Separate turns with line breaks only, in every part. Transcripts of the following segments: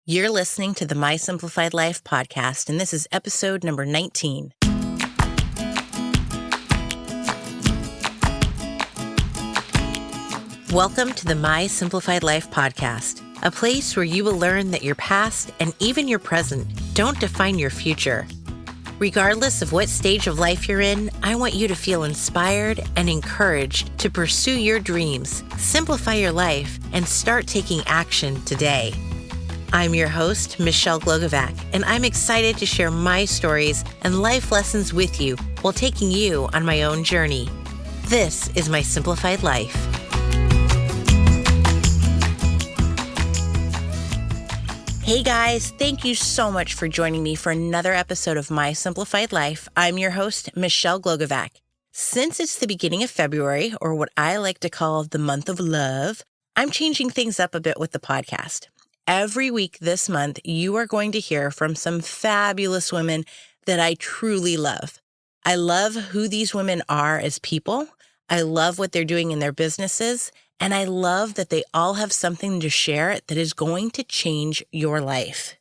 You're listening to the My Simplified Life podcast, and this is episode number 19. Welcome to the My Simplified Life podcast, a place where you will learn that your past and even your present don't define your future. Regardless of what stage of life you're in, I want you to feel inspired and encouraged to pursue your dreams, simplify your life, and start taking action today. I'm your host, Michelle Glogovac, and I'm excited to share my stories and life lessons with you while taking you on my own journey. This is My Simplified Life. Hey guys, thank you so much for joining me for another episode of My Simplified Life. I'm your host, Michelle Glogovac. Since it's the beginning of February, or what I like to call the month of love, I'm changing things up a bit with the podcast. Every week this month, you are going to hear from some fabulous women that I truly love. I love who these women are as people. I love what they're doing in their businesses. And I love that they all have something to share that is going to change your life.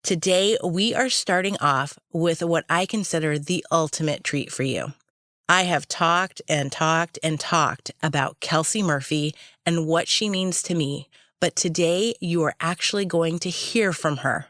Today, we are starting off with what I consider the ultimate treat for you. I have talked about Kelsey Murphy and what she means to me. But today, you are actually going to hear from her.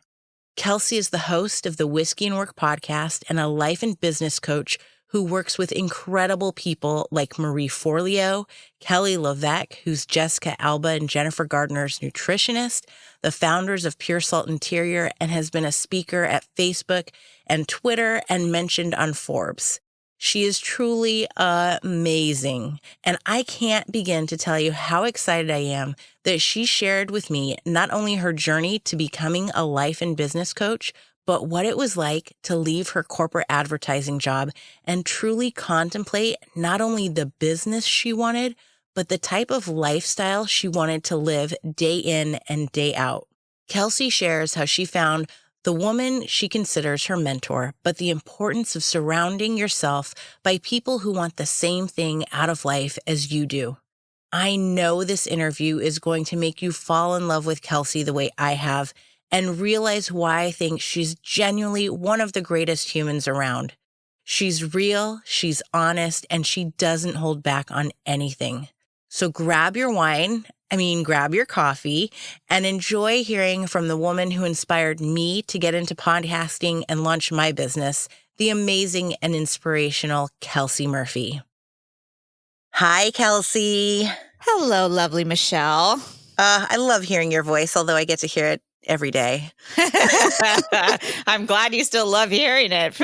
Kelsey is the host of the Whiskey and Work podcast and a life and business coach who works with incredible people like Marie Forleo, Kelly Levesque, who's Jessica Alba and Jennifer Gardner's nutritionist, the founders of Pure Salt Interior, and has been a speaker at Facebook and Twitter and mentioned on Forbes. She is truly amazing, and I can't begin to tell you how excited I am that she shared with me not only her journey to becoming a life and business coach, but what it was like to leave her corporate advertising job and truly contemplate not only the business she wanted, but the type of lifestyle she wanted to live day in and day out. Kelsey shares how she found the woman she considers her mentor, but the importance of surrounding yourself by people who want the same thing out of life as you do. I know this interview is going to make you fall in love with Kelsey the way I have and realize why I think she's genuinely one of the greatest humans around. She's real, she's honest, and she doesn't hold back on anything. So grab your coffee, and enjoy hearing from the woman who inspired me to get into podcasting and launch my business, the amazing and inspirational Kelsey Murphy. Hi, Kelsey.
Hello, lovely Michelle.
I love hearing your voice, although I get to hear it every day.
I'm glad you still love hearing it.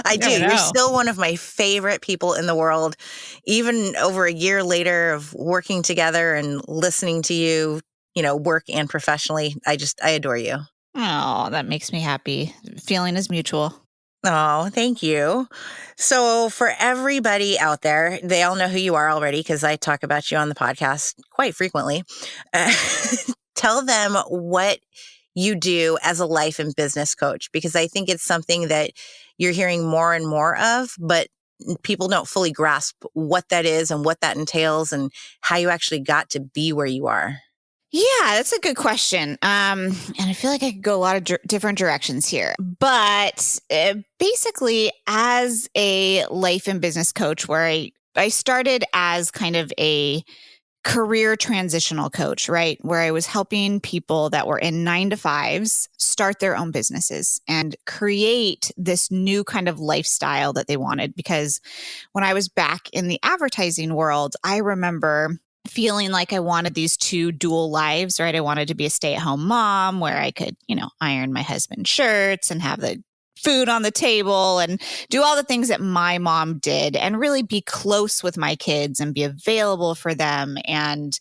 I do. You're still one of my favorite people in the world. Even over a year later of working together and listening to you, work and professionally, I adore you.
Oh, that makes me happy. Feeling is mutual.
Oh, thank you. So for everybody out there, they all know who you are already because I talk about you on the podcast quite frequently. Tell them what you do as a life and business coach, because I think it's something that you're hearing more and more of, but people don't fully grasp what that is and what that entails and how you actually got to be where you are.
Yeah, that's a good question. And I feel like I could go a lot of different directions here. But basically, as a life and business coach, where I started as kind of a career transitional coach, right? Where I was helping people that were in 9-to-5s start their own businesses and create this new kind of lifestyle that they wanted. Because when I was back in the advertising world, I remember feeling like I wanted these two dual lives, right? I wanted to be a stay-at-home mom where I could, iron my husband's shirts and have the food on the table and do all the things that my mom did and really be close with my kids and be available for them and,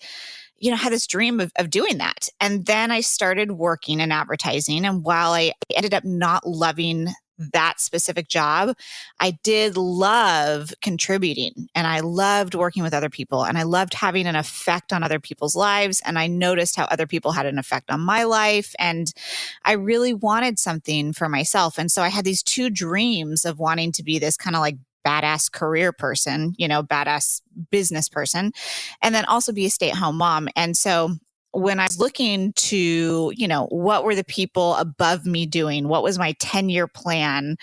had this dream of doing that. And then I started working in advertising. And while I ended up not loving that specific job, I did love contributing and I loved working with other people and I loved having an effect on other people's lives. And I noticed how other people had an effect on my life. And I really wanted something for myself. And so I had these two dreams of wanting to be this kind of like badass career person, badass business person, and then also be a stay-at-home mom. And so when I was looking to, what were the people above me doing? What was my 10-year plan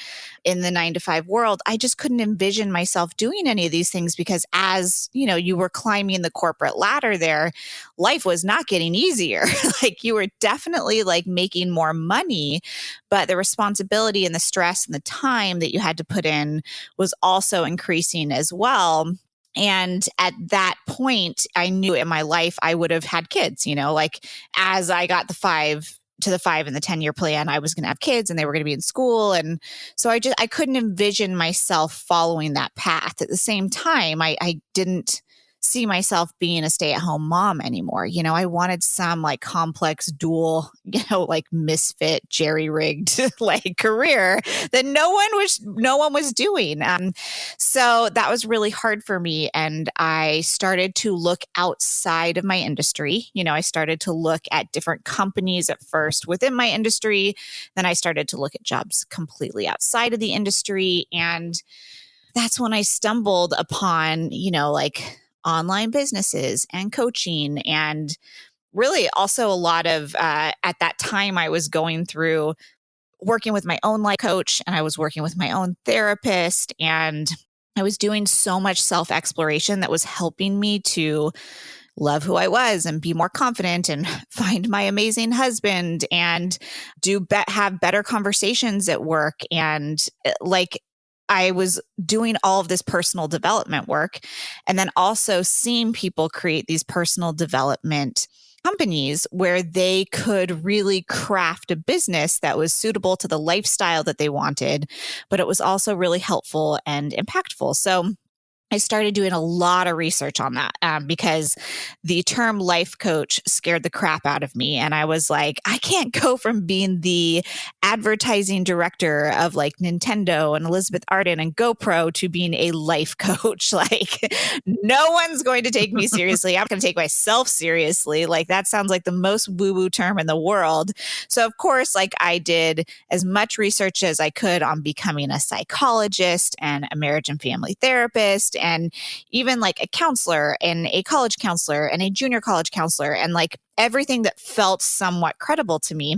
in the 9 to 5 world? I just couldn't envision myself doing any of these things because as, you were climbing the corporate ladder there, life was not getting easier. Like you were definitely like making more money, but the responsibility and the stress and the time that you had to put in was also increasing as well. And at that point, I knew in my life I would have had kids, like as I got the 5 and the 10-year plan, I was going to have kids and they were going to be in school. And so I couldn't envision myself following that path. At the same time, I didn't see myself being a stay-at-home mom anymore. I wanted some like complex dual, like misfit, jerry-rigged like career that no one was doing. So that was really hard for me. And I started to look outside of my industry. I started to look at different companies at first within my industry. Then I started to look at jobs completely outside of the industry. And that's when I stumbled upon, like online businesses and coaching, and really also a lot of, at that time I was going through working with my own life coach and I was working with my own therapist, and I was doing so much self-exploration that was helping me to love who I was and be more confident and find my amazing husband and have better conversations at work. And like, I was doing all of this personal development work and then also seeing people create these personal development companies where they could really craft a business that was suitable to the lifestyle that they wanted, but it was also really helpful and impactful. So I started doing a lot of research on that because the term life coach scared the crap out of me. And I was like, I can't go from being the advertising director of like Nintendo and Elizabeth Arden and GoPro to being a life coach. Like, no one's going to take me seriously. I'm going to take myself seriously. Like, that sounds like the most woo-woo term in the world. So, of course, like I did as much research as I could on becoming a psychologist and a marriage and family therapist, and even like a counselor and a college counselor and a junior college counselor, and like everything that felt somewhat credible to me.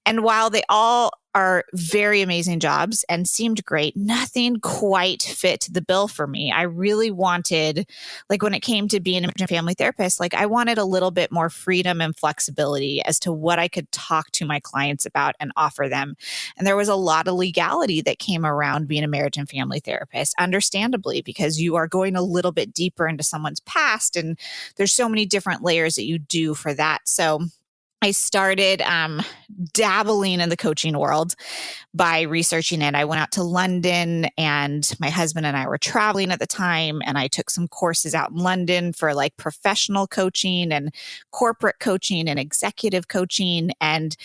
And while they all are very amazing jobs and seemed great, nothing quite fit the bill for me. I really wanted, like when it came to being a family therapist, like I wanted a little bit more freedom and flexibility as to what I could talk to my clients about and offer them. And there was a lot of legality that came around being a marriage and family therapist, understandably, because you are going a little bit deeper into someone's past and there's so many different layers that you do for that. So I started dabbling in the coaching world by researching it. I went out to London and my husband and I were traveling at the time, and I took some courses out in London for like professional coaching and corporate coaching and executive coaching. And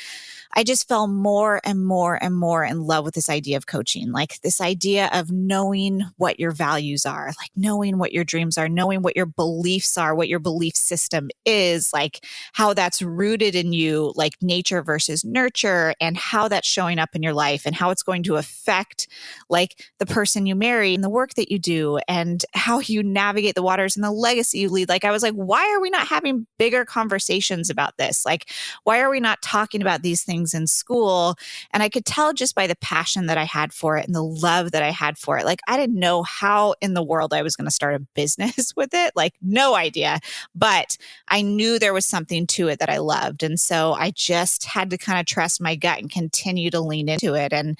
I just fell more and more and more in love with this idea of coaching, like this idea of knowing what your values are, like knowing what your dreams are, knowing what your beliefs are, what your belief system is, like how that's rooted in you, like nature versus nurture, and how that's showing up in your life and how it's going to affect like the person you marry and the work that you do and how you navigate the waters and the legacy you lead. Like I was like, why are we not having bigger conversations about this? Like, why are we not talking about these things in school? And I could tell just by the passion that I had for it and the love that I had for it. Like, I didn't know how in the world I was going to start a business with it. Like, no idea. But I knew there was something to it that I loved. And so I just had to kind of trust my gut and continue to lean into it. And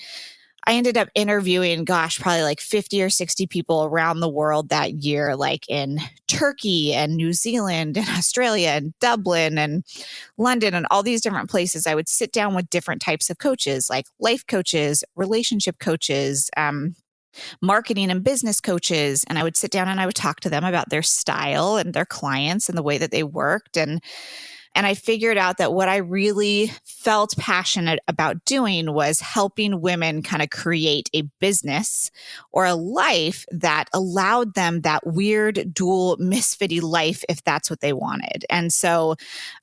I ended up interviewing, probably like 50 or 60 people around the world that year, like in Turkey and New Zealand and Australia and Dublin and London and all these different places. I would sit down with different types of coaches, like life coaches, relationship coaches, marketing and business coaches. And I would sit down and I would talk to them about their style and their clients and the way that they worked. And I figured out that what I really felt passionate about doing was helping women kind of create a business or a life that allowed them that weird dual misfitty life if that's what they wanted. And so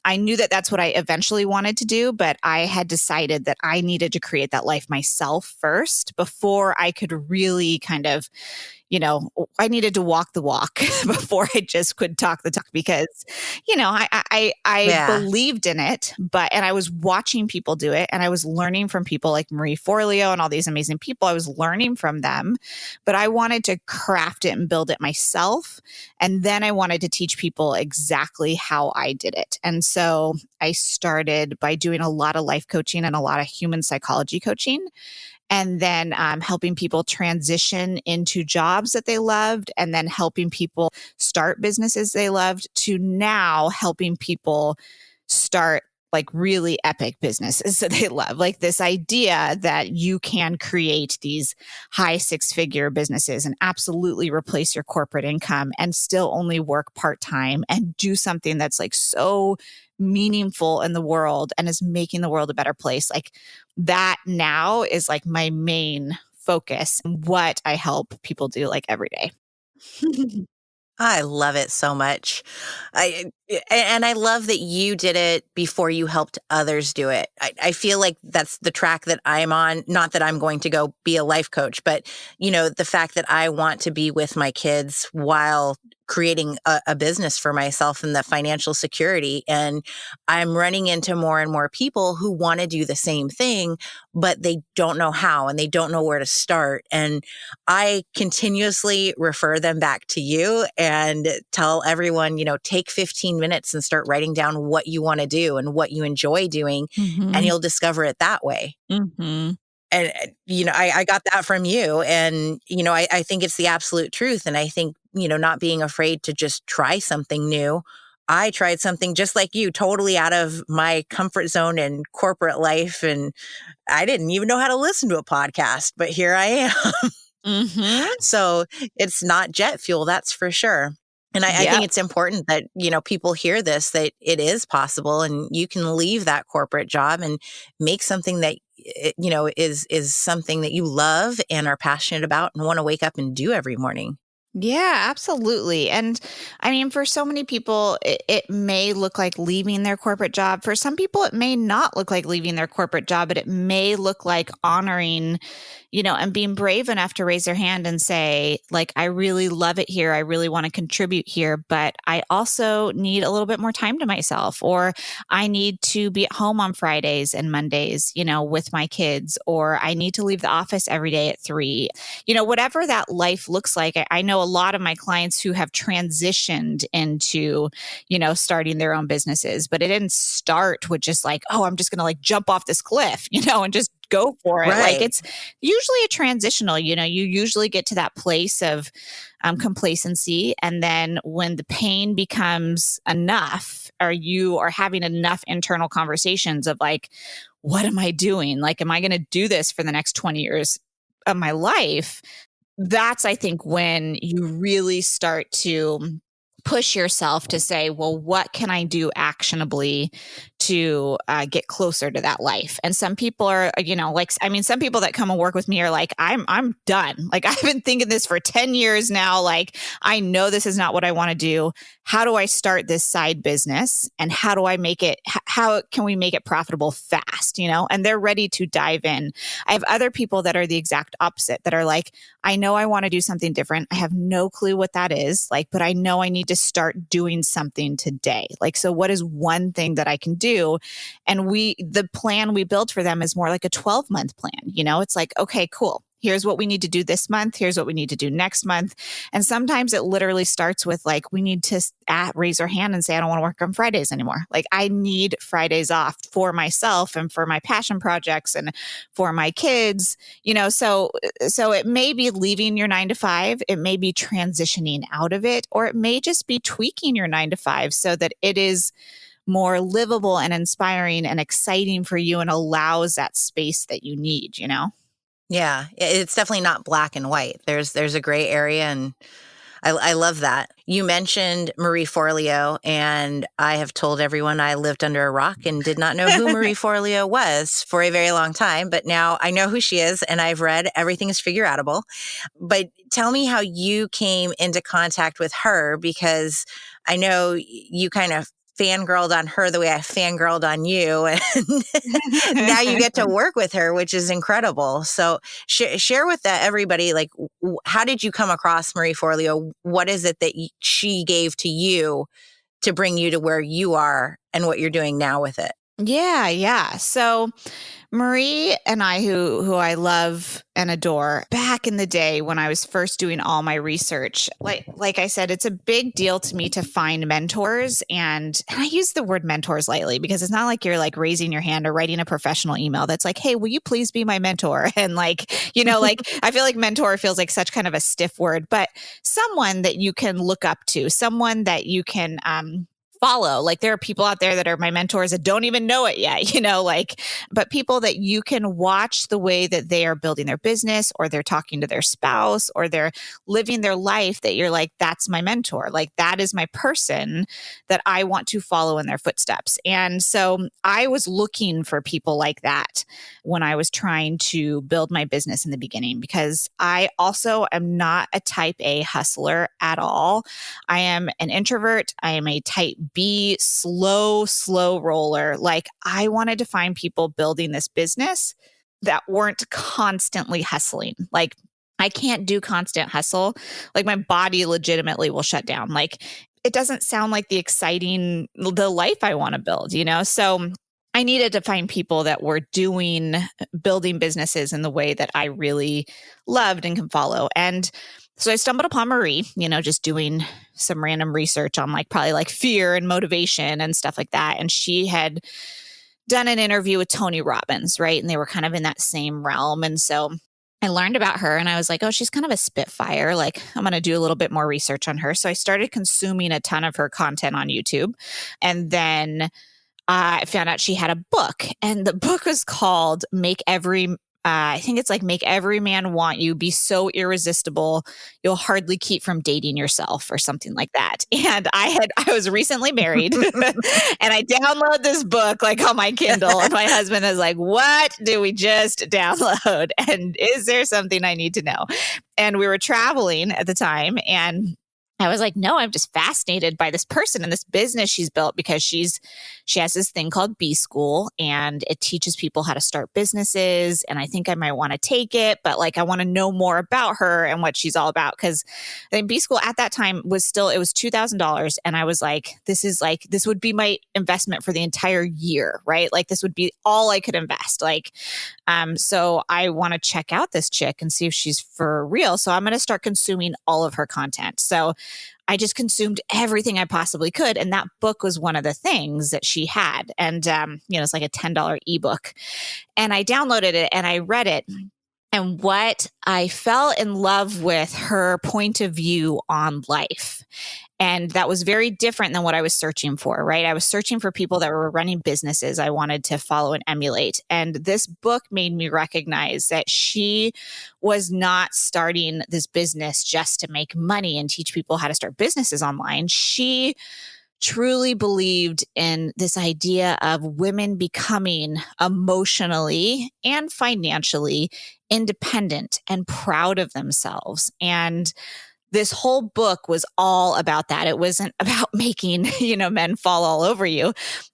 I knew that that's what I eventually wanted to do, but I had decided that I needed to create that life myself first before I could really kind of I needed to walk the walk before I just could talk the talk because, I
Yeah.
believed in it, and I was watching people do it and I was learning from people like Marie Forleo and all these amazing people. I was learning from them, but I wanted to craft it and build it myself. And then I wanted to teach people exactly how I did it. And so I started by doing a lot of life coaching and a lot of human psychology coaching, and then helping people transition into jobs that they loved, and then helping people start businesses they loved, to now helping people start like really epic businesses that they love. Like this idea that you can create these high 6-figure businesses and absolutely replace your corporate income and still only work part-time and do something that's like so meaningful in the world and is making the world a better place. Like that now is like my main focus and what I help people do like every day.
I love it so much. And I love that you did it before you helped others do it. I feel like that's the track that I'm on. Not that I'm going to go be a life coach, but the fact that I want to be with my kids while creating a business for myself and the financial security. And I'm running into more and more people who want to do the same thing, but they don't know how and they don't know where to start. And I continuously refer them back to you and tell everyone, take 15 minutes and start writing down what you want to do and what you enjoy doing, and you'll discover it that way.
Mm-hmm.
And, I got that from you. And, I think it's the absolute truth. And I think, not being afraid to just try something new. I tried something just like you, totally out of my comfort zone and corporate life. And I didn't even know how to listen to a podcast, but here I am.
Mm-hmm.
So it's not jet fuel, that's for sure. And I think it's important that, people hear this, that it is possible and you can leave that corporate job and make something that, is something that you love and are passionate about and want to wake up and do every morning.
Yeah, absolutely. And I mean, for so many people, it may look like leaving their corporate job. For some people, it may not look like leaving their corporate job, but it may look like honoring, and being brave enough to raise their hand and say, like, I really love it here. I really want to contribute here, but I also need a little bit more time to myself, or I need to be at home on Fridays and Mondays, with my kids, or I need to leave the office every day at 3. Whatever that life looks like. I know a lot of my clients who have transitioned into, starting their own businesses, but it didn't start with just like, oh, I'm just going to like jump off this cliff, and just go for it.
Right.
Like it's usually a transitional, you usually get to that place of complacency. And then when the pain becomes enough, or you are having enough internal conversations of like, what am I doing? Like, am I going to do this for the next 20 years of my life? That's, I think, when you really start to push yourself to say, well, what can I do actionably to get closer to that life? And some people are, some people that come and work with me are like, I'm done. Like, I've been thinking this for 10 years now. Like, I know this is not what I want to do. How do I start this side business? And how do I make it, how can we make it profitable fast? And they're ready to dive in. I have other people that are the exact opposite, that are like, I know I want to do something different. I have no clue what that is, but I know I need to start doing something today. So what is one thing that I can do? And the plan we built for them is more like a 12-month plan. It's like, okay, cool. Here's what we need to do this month. Here's what we need to do next month. And sometimes it literally starts with like, we need to raise our hand and say, I don't want to work on Fridays anymore. Like, I need Fridays off for myself and for my passion projects and for my kids, so it may be leaving your 9 to 5. It may be transitioning out of it, or it may just be tweaking your 9 to 5 so that it is more livable and inspiring and exciting for you and allows that space that you need,
Yeah, it's definitely not black and white. There's a gray area, and I love that. You mentioned Marie Forleo, and I have told everyone I lived under a rock and did not know who Marie Forleo was for a very long time, but now I know who she is, and I've read Everything Is Figureoutable. But tell me how you came into contact with her, because I know you kind of fangirled on her the way I fangirled on you. And now you get to work with her, which is incredible. So share with everybody, like, how did you come across Marie Forleo? What is it that she gave to you to bring you to where you are and what you're doing now with it?
Yeah. So Marie and I, who I love and adore, back in the day when I was first doing all my research, like I said, it's a big deal to me to find mentors. And I use the word mentors lightly because it's not like you're like raising your hand or writing a professional email that's like, hey, will you please be my mentor? And like, like I feel like mentor feels like such kind of a stiff word, but someone that you can look up to, someone that you can follow. Like there are people out there that are my mentors that don't even know it yet, but people that you can watch the way that they are building their business, or they're talking to their spouse, or they're living their life, that you're like, that's my mentor. Like that is my person that I want to follow in their footsteps. And so I was looking for people like that when I was trying to build my business in the beginning, because I also am not a type A hustler at all. I am an introvert. I am a type B, slow roller. Like I wanted to find people building this business that weren't constantly hustling. Like I can't do constant hustle. Like my body legitimately will shut down. Like it doesn't sound like the life I want to build, So I needed to find people that were building businesses in the way that I really loved and can follow. And so I stumbled upon Marie, just doing some random research on probably fear and motivation and stuff like that. And she had done an interview with Tony Robbins, right? And they were kind of in that same realm. And so I learned about her and I was like, oh, she's kind of a spitfire. Like I'm going to do a little bit more research on her. So I started consuming a ton of her content on YouTube. And then I found out she had a book, and the book was called I think it's like Make Every Man Want You, Be So Irresistible, You'll Hardly Keep From Dating Yourself, or something like that. And I was recently married and I download this book on my Kindle, and my husband is like, what do we just download? And is there something I need to know? And we were traveling at the time, and I was like, no, I'm just fascinated by this person and this business she's built, because she has this thing called B School, and it teaches people how to start businesses. And I think I might want to take it, but I want to know more about her and what she's all about. Cause I think B School at that time it was $2,000. And I was like, this would be my investment for the entire year, right? This would be all I could invest. So I want to check out this chick and see if she's for real. So I'm going to start consuming all of her content. So I just consumed everything I possibly could. And that book was one of the things that she had. And, it's like a $10 ebook. And I downloaded it and I read it. And what I fell in love with her point of view on life. And that was very different than what I was searching for, right? I was searching for people that were running businesses I wanted to follow and emulate. And this book made me recognize that she was not starting this business just to make money and teach people how to start businesses online. She truly believed in this idea of women becoming emotionally and financially independent and proud of themselves. And this whole book was all about that. It wasn't about making, men fall all over you.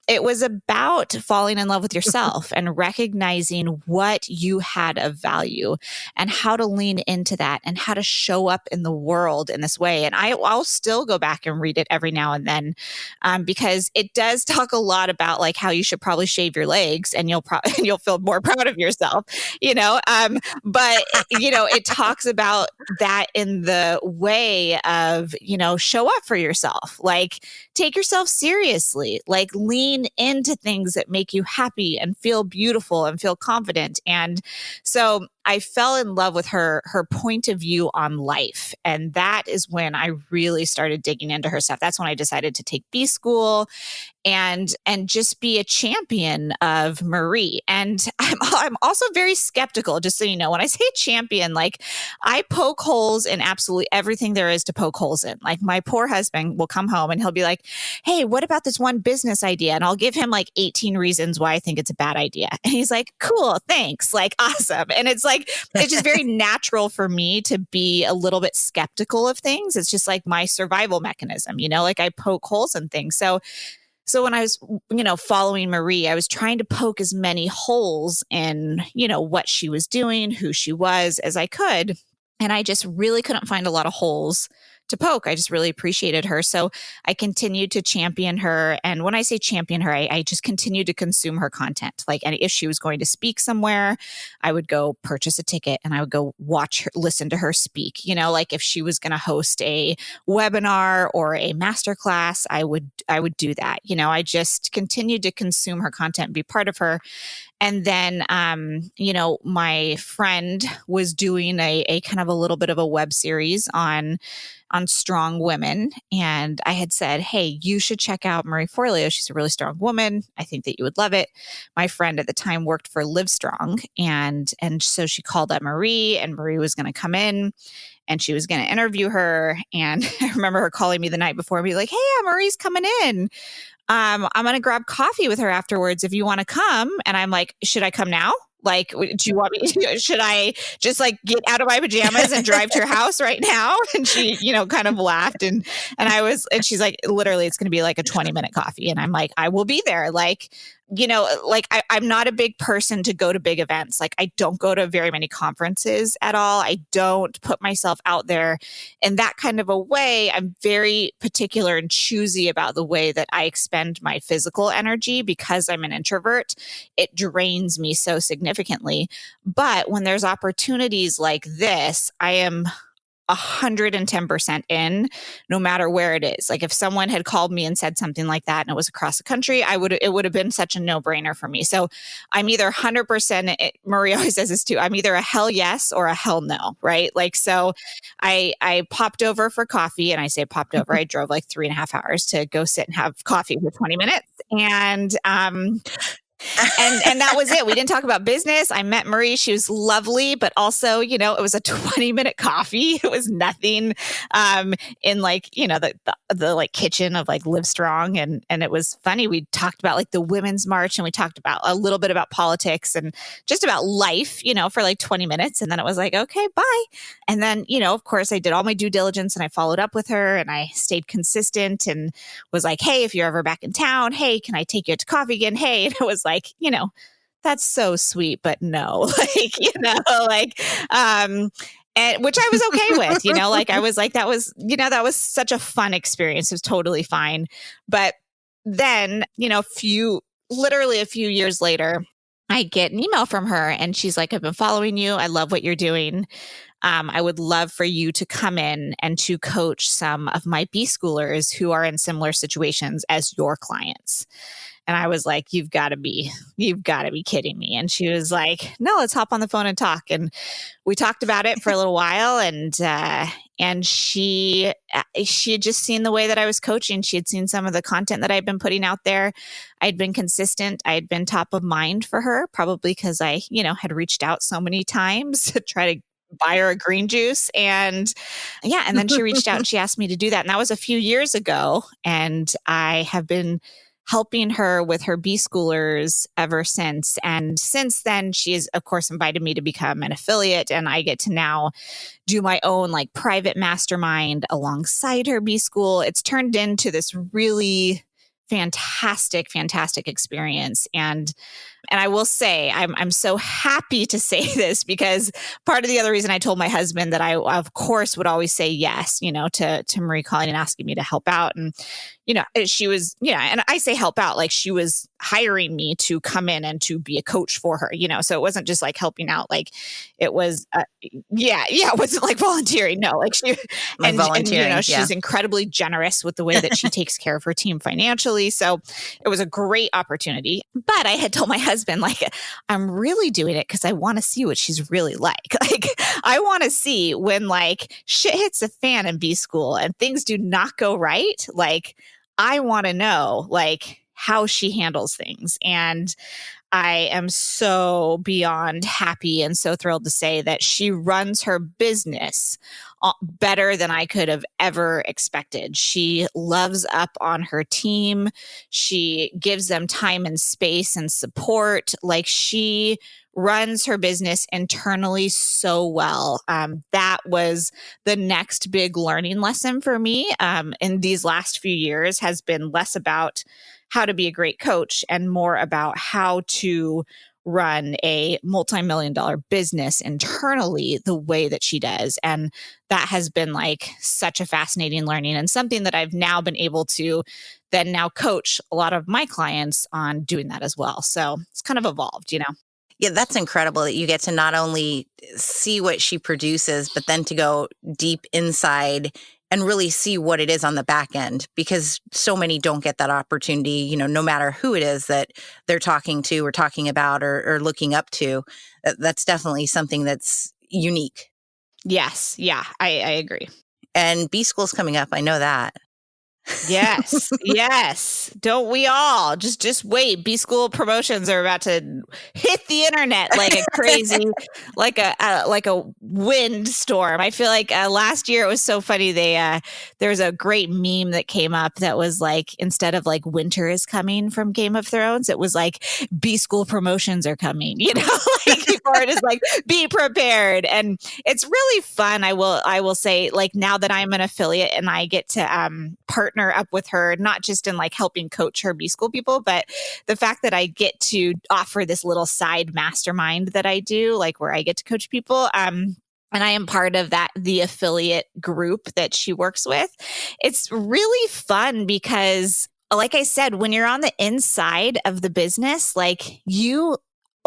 It was about falling in love with yourself and recognizing what you had of value and how to lean into that and how to show up in the world in this way. And I'll still go back and read it every now and then because it does talk a lot about how you should probably shave your legs and you'll feel more proud of yourself, but it talks about that in the way of, show up for yourself, take yourself seriously, lean into things that make you happy and feel beautiful and feel confident. And so I fell in love with her point of view on life. And that is when I really started digging into her stuff. That's when I decided to take B School and just be a champion of Marie. And I'm also very skeptical, just so you know, when I say champion, I poke holes in absolutely everything there is to poke holes in. My poor husband will come home and he'll be like, hey, what about this one business idea? And I'll give him 18 reasons why I think it's a bad idea. And he's like, cool, thanks, awesome. And it's it's just very natural for me to be a little bit skeptical of things. It's just my survival mechanism, I poke holes in things. So So when I was, following Marie, I was trying to poke as many holes in, what she was doing, who she was as I could. And I just really couldn't find a lot of holes to poke. I just really appreciated her. So I continued to champion her. And when I say champion her, I just continued to consume her content. Like, and if she was going to speak somewhere, I would go purchase a ticket and I would go watch her, listen to her speak. Like if she was going to host a webinar or a masterclass, I would do that. I just continued to consume her content, be part of her. And then, my friend was doing a kind of a little bit of a web series on strong women. And I had said, hey, you should check out Marie Forleo. She's a really strong woman. I think that you would love it. My friend at the time worked for Livestrong. And so she called up Marie, and Marie was going to come in and she was going to interview her. And I remember her calling me the night before and be like, hey, yeah, Marie's coming in. I'm going to grab coffee with her afterwards if you want to come. And I'm like, should I come now? Like, do you want me? Should I just like get out of my pajamas and drive to your house right now? And she, kind of laughed. And she's like, literally, it's going to be like a 20-minute coffee. And I'm like, I will be there. Like, I'm not a big person to go to big events. Like, I don't go to very many conferences at all. I don't put myself out there in that kind of a way. I'm very particular and choosy about the way that I expend my physical energy because I'm an introvert. It drains me so significantly. But when there's opportunities like this, I am 110% in, no matter where it is. Like if someone had called me and said something like that and it was across the country, it would have been such a no-brainer for me. So I'm either 100%, Marie always says this too, I'm either a hell yes or a hell no, right? Like, so I popped over for coffee, and I say popped over, I drove like 3.5 hours to go sit and have coffee for 20 minutes. And, and that was it. We didn't talk about business. I met Marie. She was lovely, but also, it was a 20-minute coffee. It was nothing in like, the like kitchen of like Livestrong. And it was funny. We talked about like the Women's March, and we talked about a little bit about politics and just about life, for like 20 minutes. And then it was like, okay, bye. And then, of course, I did all my due diligence and I followed up with her and I stayed consistent and was like, hey, if you're ever back in town, hey, can I take you out to coffee again? Hey, and it was like, that's so sweet, but no, and which I was okay with, like I was like, that was such a fun experience. It was totally fine. But then, literally a few years later, I get an email from her and she's like, I've been following you. I love what you're doing. I would love for you to come in and to coach some of my B schoolers who are in similar situations as your clients. And I was like, you've got to be kidding me. And she was like, no, let's hop on the phone and talk. And we talked about it for a little while. And she had just seen the way that I was coaching. She had seen some of the content that I'd been putting out there. I'd been consistent. I had been top of mind for her, probably because I, had reached out so many times to try to buy her a green juice. And and then she reached out and she asked me to do that. And that was a few years ago. And I have been helping her with her B schoolers ever since. And since then, she has, of course, invited me to become an affiliate. And I get to now do my own like private mastermind alongside her B school. It's turned into this really fantastic experience. And I will say, I'm so happy to say this because part of the other reason I told my husband that I, of course, would always say yes, to Marie calling and asking me to help out. And, she was, and I say help out, like she was hiring me to come in and to be a coach for her, so it wasn't just like helping out. Like it was, it wasn't like volunteering. No, like she, and she's incredibly generous with the way that she takes care of her team financially. So it was a great opportunity. But I had told my husband, like, I'm really doing it because I want to see what she's really like. Like, I want to see when like shit hits the fan in B school and things do not go right. Like, I want to know like how she handles things. And I am so beyond happy and so thrilled to say that she runs her business better than I could have ever expected. She loves up on her team. She gives them time and space and support. Like she runs her business internally so well. That was the next big learning lesson for me in these last few years has been less about how to be a great coach and more about how to run a multi-million-dollar business internally the way that she does. And that has been like such a fascinating learning and something that I've now been able to then now coach a lot of my clients on doing that as well. So it's kind of evolved, you know?
Yeah, that's incredible that you get to not only see what she produces, but then to go deep inside and really see what it is on the back end, because so many don't get that opportunity, no matter who it is that they're talking to or talking about or looking up to. That's definitely something that's unique.
Yes. Yeah, I agree.
And B School's coming up. I know that.
Yes. Yes. Don't we all? Just wait. B School promotions are about to hit the internet like a crazy, like a windstorm. I feel like last year it was so funny. There was a great meme that came up that was like, instead of like winter is coming from Game of Thrones, it was like B School promotions are coming, like before it is like be prepared. And it's really fun. I will say, like, now that I'm an affiliate and I get to partner up with her, not just in like helping coach her B School people, but the fact that I get to offer this little side mastermind that I do, like where I get to coach people. And I am part of the affiliate group that she works with. It's really fun because, like I said, when you're on the inside of the business, like you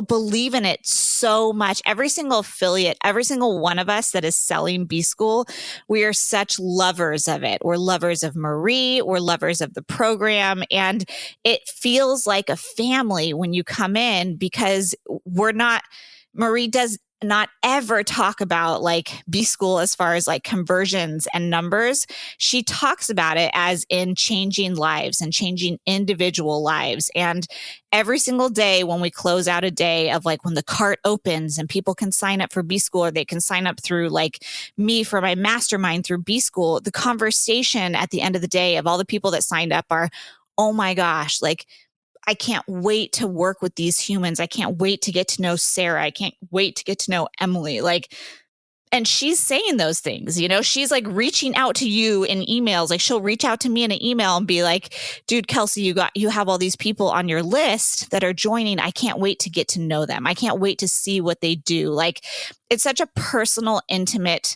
believe in it so much. Every single affiliate, every single one of us that is selling B School, we are such lovers of it. We're lovers of Marie. We're lovers of the program. And it feels like a family when you come in, because Marie does not ever talk about like B School as far as like conversions and numbers. She talks about it as in changing lives and changing individual lives. And every single day when we close out a day of like when the cart opens and people can sign up for B School, or they can sign up through like me for my mastermind through B School, the conversation at the end of the day of all the people that signed up are, oh my gosh, like, I can't wait to work with these humans. I can't wait to get to know Sarah. I can't wait to get to know Emily. Like, and she's saying those things, she's like reaching out to you in emails. Like she'll reach out to me in an email and be like, dude, Kelsey, you have all these people on your list that are joining. I can't wait to get to know them. I can't wait to see what they do. Like, it's such a personal, intimate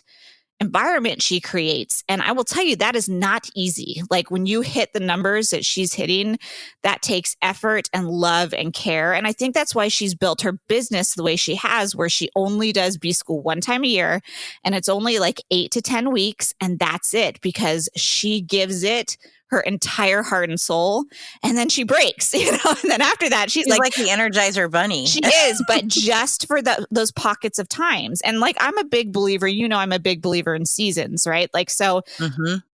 environment she creates. And I will tell you, that is not easy. Like when you hit the numbers that she's hitting, that takes effort and love and care. And I think that's why she's built her business the way she has, where she only does B School one time a year. And it's only like 8 to 10 weeks. And that's it, because she gives it her entire heart and soul, and then she breaks, and then after that, she's
like the Energizer Bunny.
She is, but just for those pockets of times. And like, I'm a big believer, I'm a big believer in seasons, right? Like, so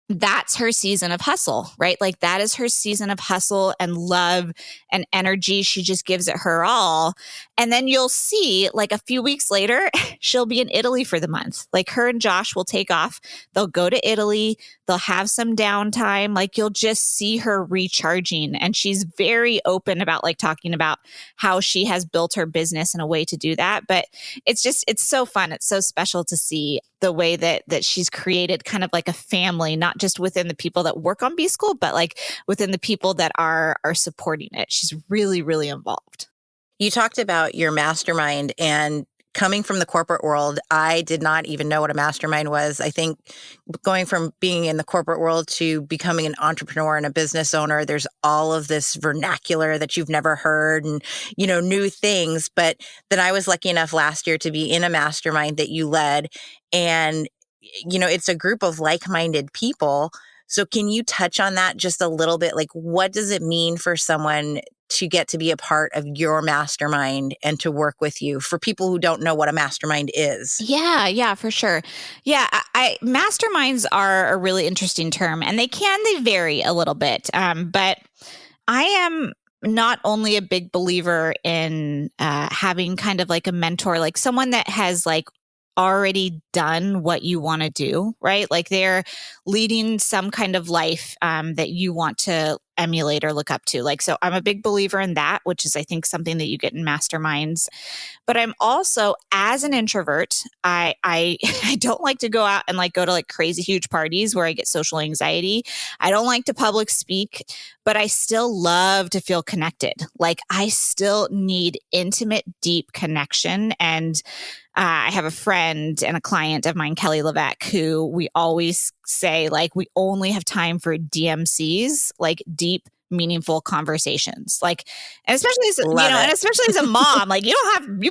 that's her season of hustle, right? Like that is her season of hustle and love and energy. She just gives it her all. And then you'll see like a few weeks later, she'll be in Italy for the month. Like her and Josh will take off. They'll go to Italy. They'll have some downtime. Like you'll just see her recharging. And she's very open about like talking about how she has built her business in a way to do that. But it's so fun. It's so special to see the way that she's created kind of like a family, not just within the people that work on B School, but like within the people that are supporting it. She's really, really involved.
You talked about your mastermind, and coming from the corporate world, I did not even know what a mastermind was. I think going from being in the corporate world to becoming an entrepreneur and a business owner, there's all of this vernacular that you've never heard and, new things. But then I was lucky enough last year to be in a mastermind that you led. And, it's a group of like-minded people. So can you touch on that just a little bit? Like, what does it mean for someone to get to be a part of your mastermind and to work with you, for people who don't know what a mastermind is?
Yeah, for sure. Yeah, masterminds are a really interesting term, and they vary a little bit. But I am not only a big believer in having kind of like a mentor, like someone that has like already done what you want to do, right? Like they're leading some kind of life that you want to emulate or look up to. Like, so I'm a big believer in that, which is, I think, something that you get in masterminds. But I'm also, as an introvert, I I don't like to go out and like go to like crazy huge parties where I get social anxiety. I don't like to public speak, but I still love to feel connected. Like I still need intimate, deep connection. And I have a friend and a client of mine, Kelly Levesque, who we always say, like, we only have time for DMCs, like deep, meaningful conversations. Like, and especially as,
Love
and
it.
especially as a mom, like you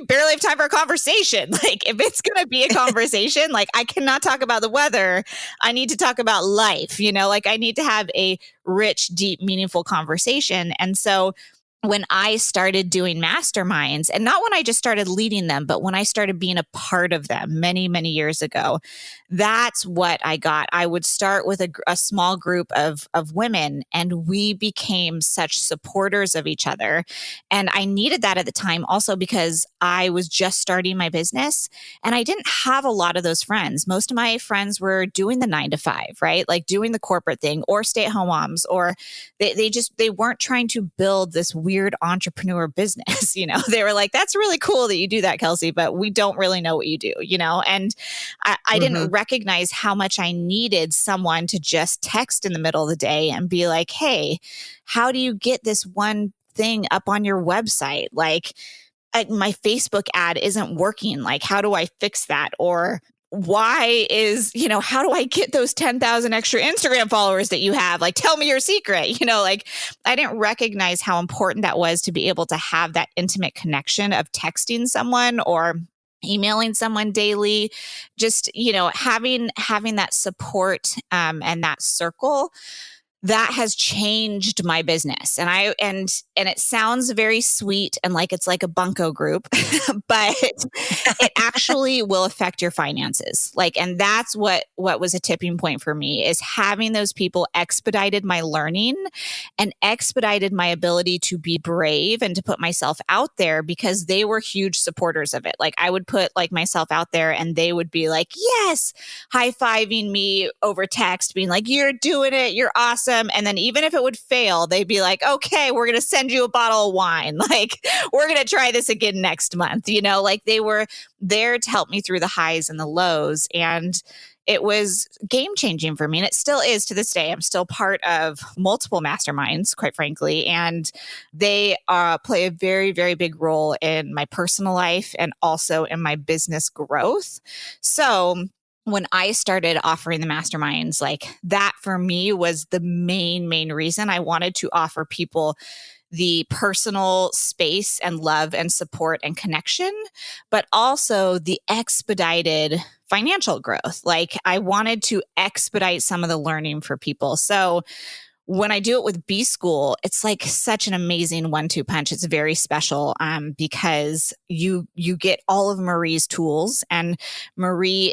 barely have time for a conversation. Like if it's going to be a conversation, like I cannot talk about the weather. I need to talk about life, like I need to have a rich, deep, meaningful conversation. And so when I started doing masterminds, and not when I just started leading them, but when I started being a part of them many, many years ago, that's what I got. I would start with a small group of women, and we became such supporters of each other. And I needed that at the time also because I was just starting my business and I didn't have a lot of those friends. Most of my friends were doing the 9-to-5, right? Like doing the corporate thing, or stay-at-home moms, or they weren't trying to build this weird entrepreneur business. They were like, that's really cool that you do that, Kelsey, but we don't really know what you do, and I didn't recognize how much I needed someone to just text in the middle of the day and be like, hey, how do you get this one thing up on your website? Like, my Facebook ad isn't working. Like, how do I fix that? Or why is, how do I get those 10,000 extra Instagram followers that you have? Like, tell me your secret. Like I didn't recognize how important that was to be able to have that intimate connection of texting someone or emailing someone daily, just, having that support and that circle. That has changed my business. And it sounds very sweet and like it's like a bunco group, but it actually will affect your finances. And that's what was a tipping point for me, is having those people expedited my learning and expedited my ability to be brave and to put myself out there, because they were huge supporters of it. Like I would put myself out there and they would be like, yes, high-fiving me over text, being like, you're doing it, you're awesome. And then even if it would fail, they'd be like, okay, we're going to send you a bottle of wine. Like, we're going to try this again next month. Like they were there to help me through the highs and the lows. And it was game changing for me. And it still is to this day. I'm still part of multiple masterminds, quite frankly. And they play a very, very big role in my personal life and also in my business growth. So when I started offering the masterminds, like that for me was the main reason I wanted to offer people the personal space and love and support and connection, but also the expedited financial growth. Like I wanted to expedite some of the learning for people. So when I do it with B School, it's like such an amazing 1-2 punch. It's very special because you get all of Marie's tools, and Marie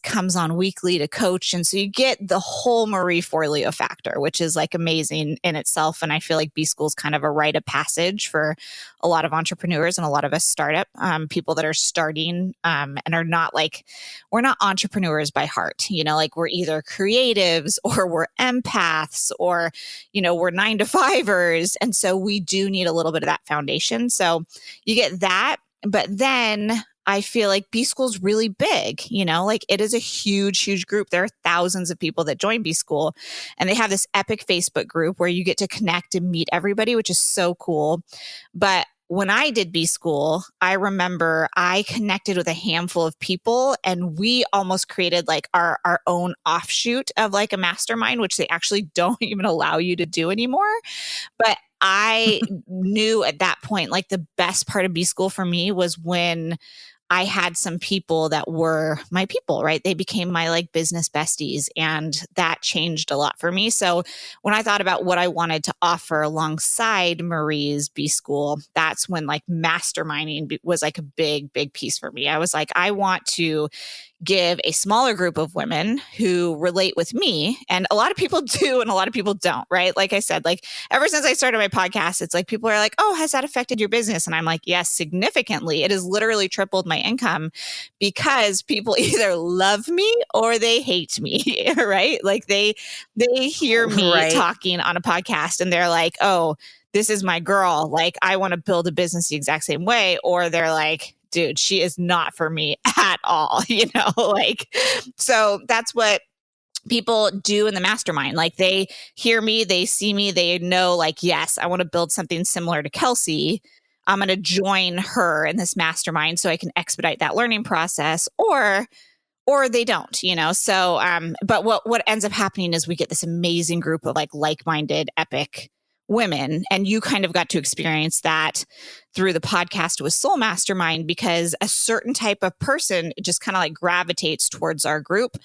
comes on weekly to coach. And so you get the whole Marie Forleo factor, which is like amazing in itself. And I feel like B School is kind of a rite of passage for a lot of entrepreneurs and a lot of us startup people that are starting and are not we're not entrepreneurs by heart. Like we're either creatives or we're empaths or we're 9-to-5ers. And so we do need a little bit of that foundation. So you get that. But then I feel like B School is really big, like it is a huge, huge group. There are thousands of people that join B School, and they have this epic Facebook group where you get to connect and meet everybody, which is so cool. But when I did B School, I remember I connected with a handful of people, and we almost created like our own offshoot of like a mastermind, which they actually don't even allow you to do anymore. But I knew at that point, like the best part of B School for me was when I had some people that were my people, right? They became my like business besties, and that changed a lot for me. So when I thought about what I wanted to offer alongside Marie's B School, that's when like masterminding was like a big, big piece for me. I was like, I want to give a smaller group of women who relate with me. And a lot of people do, and a lot of people don't, right? Like I said, like ever since I started my podcast, it's like people are like, oh, has that affected your business? And I'm like, yes, significantly. It has literally tripled my income because people either love me or they hate me, right? Like they hear me talking on a podcast and they're like, oh, this is my girl. Like I want to build a business the exact same way. Or they're like, dude, she is not for me at all, like, so that's what people do in the mastermind. Like they hear me, they see me, they know like, yes, I want to build something similar to Kelsey. I'm going to join her in this mastermind so I can expedite that learning process, or they don't, So, but what ends up happening is we get this amazing group of like-minded, epic women, and you kind of got to experience that through the podcast with Soul Mastermind, because a certain type of person just kind of like gravitates towards our group,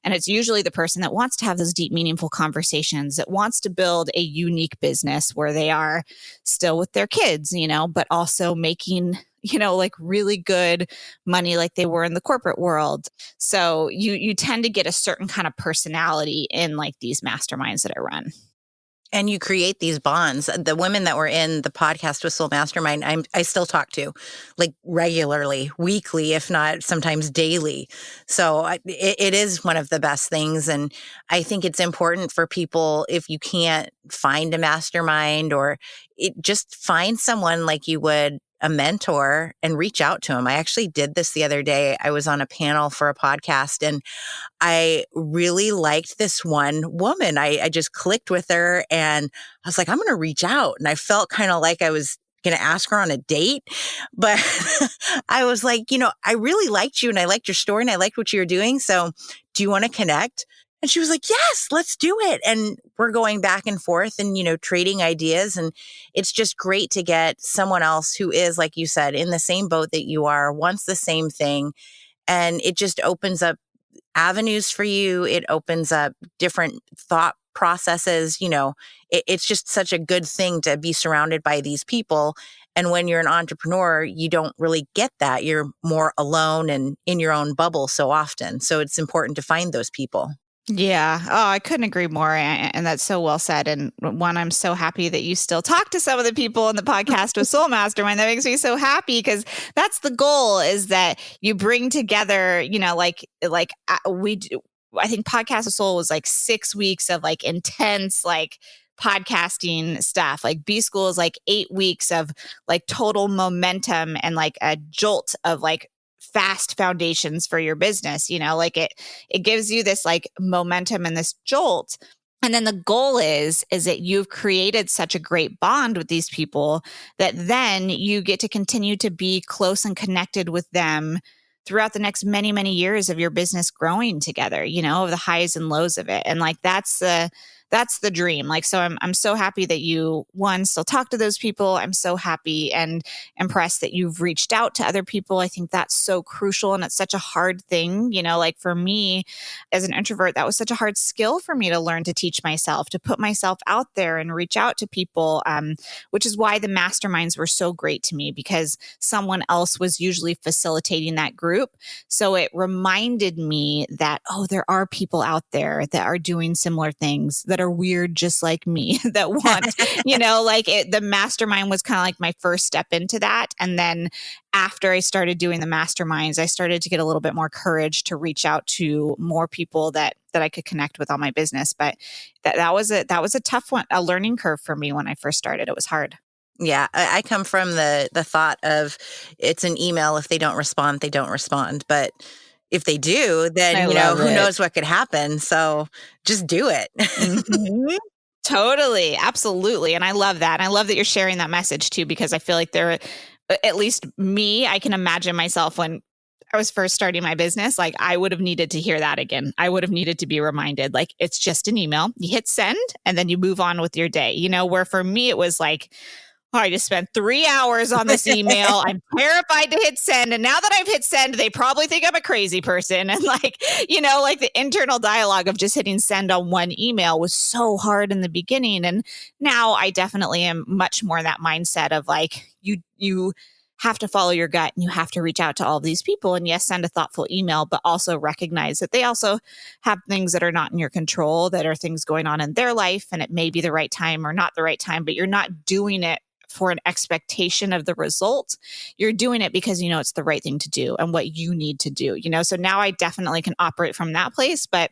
and it's usually the person that wants to have those deep, meaningful conversations, that wants to build a unique business where they are still with their kids, but also making like really good money like they were in the corporate world. So you tend to get a certain kind of personality in like these masterminds that I run.
And you create these bonds. The women that were in the podcast with Soul Mastermind, I still talk to like regularly, weekly, if not sometimes daily. So it is one of the best things. And I think it's important for people, if you can't find a mastermind, or just find someone like you would a mentor and reach out to them. I actually did this the other day. I was on a panel for a podcast, and I really liked this one woman. I just clicked with her, and I was like, I'm going to reach out. And I felt kind of like I was going to ask her on a date, but I was like, I really liked you, and I liked your story, and I liked what you were doing. So do you want to connect? And she was like, yes, let's do it. And we're going back and forth and, trading ideas. And it's just great to get someone else who is, like you said, in the same boat that you are, wants the same thing. And it just opens up avenues for you. It opens up different thought processes. It's just such a good thing to be surrounded by these people. And when you're an entrepreneur, you don't really get that. You're more alone and in your own bubble so often. So it's important to find those people.
Yeah. Oh, I couldn't agree more. And that's so well said. And one, I'm so happy that you still talk to some of the people in the podcast with Soul Mastermind. That makes me so happy, because that's the goal, is that you bring together, we do. I think Podcast with Soul was like 6 weeks of like intense, like podcasting stuff. Like B School is like 8 weeks of like total momentum and like a jolt of like fast foundations for your business. It gives you this like momentum and this jolt. And then the goal is that you've created such a great bond with these people that then you get to continue to be close and connected with them throughout the next many, many years of your business growing together, of the highs and lows of it. And like, that's the dream. Like, so I'm so happy that you, one, still talk to those people. I'm so happy and impressed that you've reached out to other people. I think that's so crucial. And it's such a hard thing, like for me as an introvert, that was such a hard skill for me to learn to teach myself, to put myself out there and reach out to people, which is why the masterminds were so great to me, because someone else was usually facilitating that group. So it reminded me that, there are people out there that are doing similar things, that are weird just like me, that want, the mastermind was kind of like my first step into that. And then after I started doing the masterminds, I started to get a little bit more courage to reach out to more people that I could connect with on my business. But that was a tough one, a learning curve for me when I first started. It was hard.
Yeah, I come from the thought of it's an email. If they don't respond, they don't respond. But if they do, then, who knows what could happen. So just do it.
Mm-hmm. Totally. Absolutely. And I love that. And I love that you're sharing that message too, because I feel like at least me, I can imagine myself when I was first starting my business, like I would have needed to hear that again. I would have needed to be reminded, like, it's just an email. You hit send and then you move on with your day, where for me, it was like, I just spent 3 hours on this email. I'm terrified to hit send. And now that I've hit send, they probably think I'm a crazy person. And like the internal dialogue of just hitting send on one email was so hard in the beginning. And now I definitely am much more in that mindset of like, you have to follow your gut and you have to reach out to all these people, and yes, send a thoughtful email, but also recognize that they also have things that are not in your control, that are things going on in their life. And it may be the right time or not the right time, but you're not doing it for an expectation of the result. You're doing it because it's the right thing to do and what you need to do, so now I definitely can operate from that place, but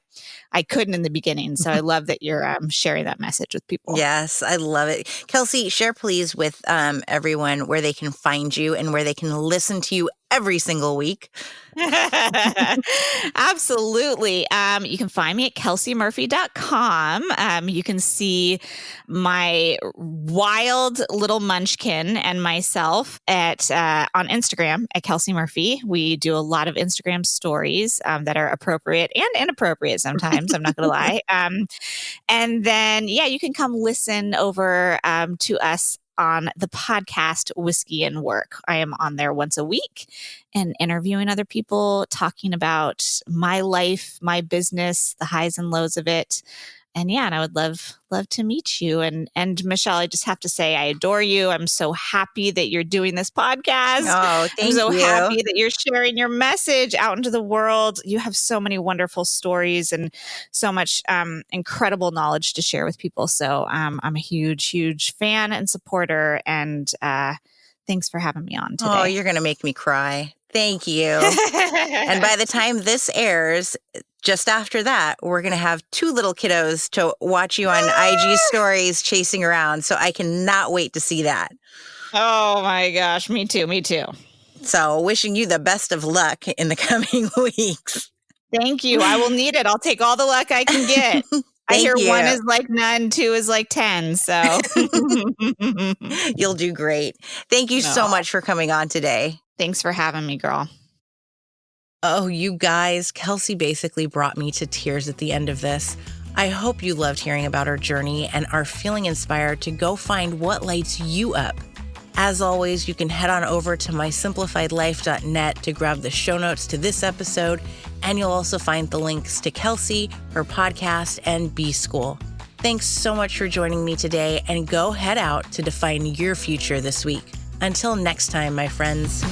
I couldn't in the beginning. So I love that you're sharing that message with people.
Yes, I love it. Kelsey, share please with everyone where they can find you and where they can listen to you every single week.
Absolutely. You can find me at kelseymurphy.com. You can see my wild little munchkin and myself at on Instagram at Kelsey Murphy. We do a lot of Instagram stories that are appropriate and inappropriate sometimes. I'm not going to lie. And then, you can come listen over to us on the podcast Whiskey and Work. I am on there once a week and interviewing other people, talking about my life, my business, the highs and lows of it. And I would love to meet you. And Michelle, I just have to say, I adore you. I'm so happy that you're doing this podcast.
Oh, thank you.
I'm so happy that you're sharing your message out into the world. You have so many wonderful stories and so much incredible knowledge to share with people. So I'm a huge, huge fan and supporter. And thanks for having me on today.
Oh, you're going to make me cry. Thank you. And by the time this airs, just after that, we're going to have 2 little kiddos to watch you on IG stories chasing around. So I cannot wait to see that.
Oh my gosh. Me too. Me too.
So wishing you the best of luck in the coming weeks.
Thank you. I will need it. I'll take all the luck I can get. I hear
you.
1 is like none, 2 is like 10. So
you'll do great. Thank you so much for coming on today.
Thanks for having me, girl.
Oh, you guys, Kelsey basically brought me to tears at the end of this. I hope you loved hearing about her journey and are feeling inspired to go find what lights you up. As always, you can head on over to mysimplifiedlife.net to grab the show notes to this episode, and you'll also find the links to Kelsey, her podcast, and B-School. Thanks so much for joining me today, and go head out to define your future this week. Until next time, my friends.